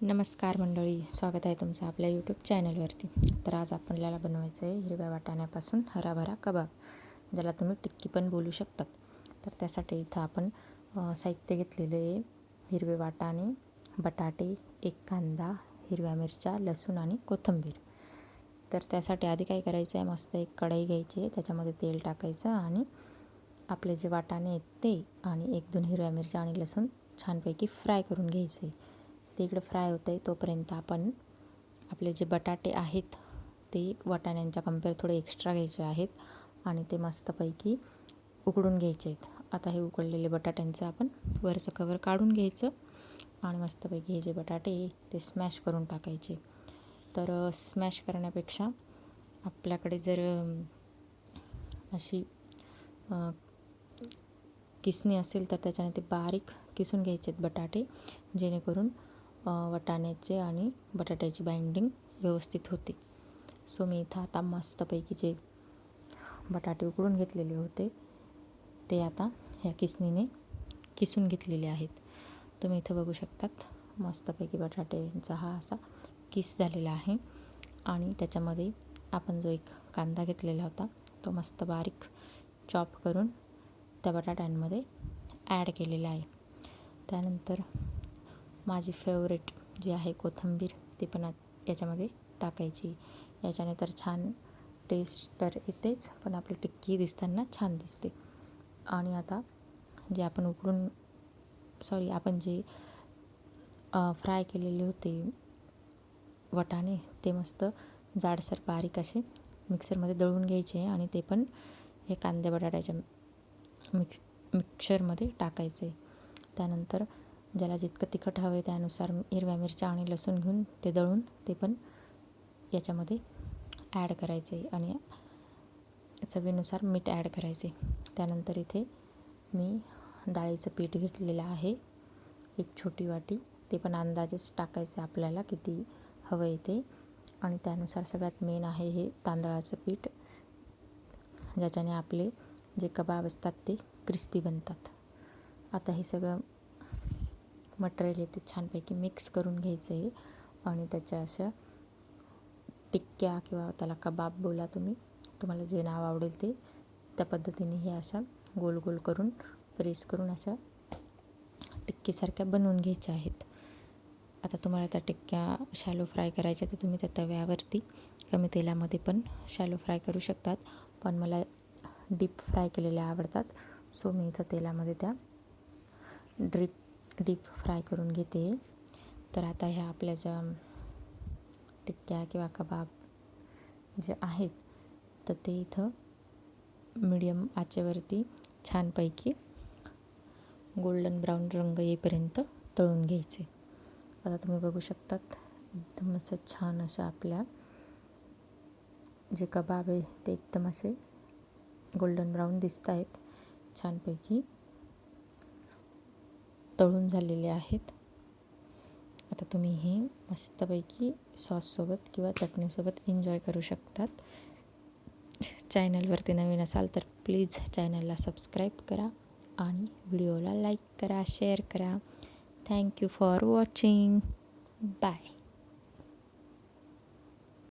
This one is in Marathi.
नमस्कार मंडळी, स्वागत आहे तुमचं आपल्या यूट्यूब चॅनलवरती. तर आज आपल्याला बनवायचं आहे हिरव्या वाटाण्यापासून हराभरा कबाब, ज्याला तुम्ही टिक्की पण बोलू शकतात. तर त्यासाठी इथं आपण साहित्य घेतलेलं आहे. हिरवे वाटाणे, बटाटे, एक कांदा, हिरव्या मिरच्या, लसूण आणि कोथिंबीर. तर त्यासाठी आधी काय करायचं आहे, मस्त एक कढई घ्यायची आहे, त्याच्यामध्ये तेल टाकायचं आणि आपले जे वाटाणे आहेत ते आणि 1-2 हिरव्या मिरच्या आणि लसूण छानपैकी फ्राय करून घ्यायचे. ते इकडं फ्राय होतं आहे तोपर्यंत आपण आपले जे बटाटे आहेत ते वाटाण्यांच्या कंपेअर थोडे एक्स्ट्रा घ्यायचे आहेत आणि ते मस्तपैकी उकडून घ्यायचे आहेत. आता हे उकडलेले बटाट्यांचं आपण वरचं कवर काढून घ्यायचं आणि मस्तपैकी हे जे बटाटे ते स्मॅश करून टाकायचे. तर स्मॅश करण्यापेक्षा आपल्याकडे जर अशी किसणी असेल तर त्याच्याने ते बारीक किसून घ्यायचे आहेत बटाटे, जेणेकरून वाटाण्याचे आणि बटाट्याची बाइंडिंग व्यवस्थित होते. सो मी इथं आता मस्तपैकी जे बटाटे उकडून घेतलेले होते ते आता ह्या किसणीने किसून घेतलेले आहेत. तुम्ही इथं बघू शकतात मस्तपैकी बटाट्यांचा हा असा किस झालेला आहे आणि त्याच्यामध्ये आपण जो एक कांदा घेतलेला होता तो मस्त बारीक चॉप करून त्या बटाट्यांमध्ये ॲड केलेला आहे. त्यानंतर माझी फेवरेट जी आहे कोथिंबीर, ती पण याच्यामध्ये टाकायची. याच्याने तर छान टेस्ट तर येतेच, पण आपली टिक्की दिसताना छान दिसते. आणि आता जे आपण जे फ्राय केलेले होते वाटाणे ते मस्त जाडसर बारीक असे मिक्सरमध्ये दळून घ्यायचे आणि ते पण हे कांद्या बटाट्याच्या मिक्सरमध्ये टाकायचे. त्यानंतर ज्याला जितकं तिखट हवं आहे त्यानुसार हिरव्या मिरच्या आणि लसूण घेऊन ते दळून ते पण याच्यामध्ये ॲड करायचे आणि चवीनुसार मीठ ॲड करायचे. त्यानंतर इथे मी डाळीचं पीठ घेतलेलं आहे, एक छोटी वाटी. ते पण अंदाजेच टाकायचं आपल्याला किती हवं आहे ते. आणि त्यानुसार सगळ्यात मेन आहे हे तांदळाचं पीठ, ज्याच्याने आपले जे कबाब असतात ते क्रिस्पी बनतात. आता हे सगळं मटेरियल आहे ते छानपैकी मिक्स करून घ्यायचं आहे आणि त्याच्या अशा टिक्क्या किंवा त्याला कबाब बोला तुम्हाला जे नाव आवडेल ते त्या पद्धतीने हे अशा गोल गोल करून प्रेस करून अशा टिक्कीसारख्या बनवून घ्यायच्या आहेत. आता तुम्हाला त्या टिक्क्या शॅलो फ्राय करायच्या तर तुम्ही त्या तव्यावरती कमी तेलामध्ये पण शॅलो फ्राय करू शकतात, पण मला डीप फ्राय केलेल्या आवडतात. सो मी इथं तेलामध्ये त्या डीप फ्राय करून घेते. तर आता ह्या आपल्या ज्या टिक्क्या किंवा कबाब जे आहेत तर ते इथं मीडियम आचेवरती छानपैकी गोल्डन ब्राऊन रंग येईपर्यंत तळून घ्यायचे. आता तुम्ही बघू शकतात एकदम असं छान अशा आपल्या जे कबाब आहे ते एकदम असे गोल्डन ब्राऊन दिसत आहेत, छानपैकी तळून झालेले आहेत. आता तुम्ही हे मस्तपैकी सॉससोबत किंवा चटणीसोबत एन्जॉय करू शकतात. चॅनलवरती नवीन असाल तर प्लीज चॅनलला सबस्क्राईब करा आणि व्हिडिओला लाईक करा, शेअर करा. Thank you for watching. बाय.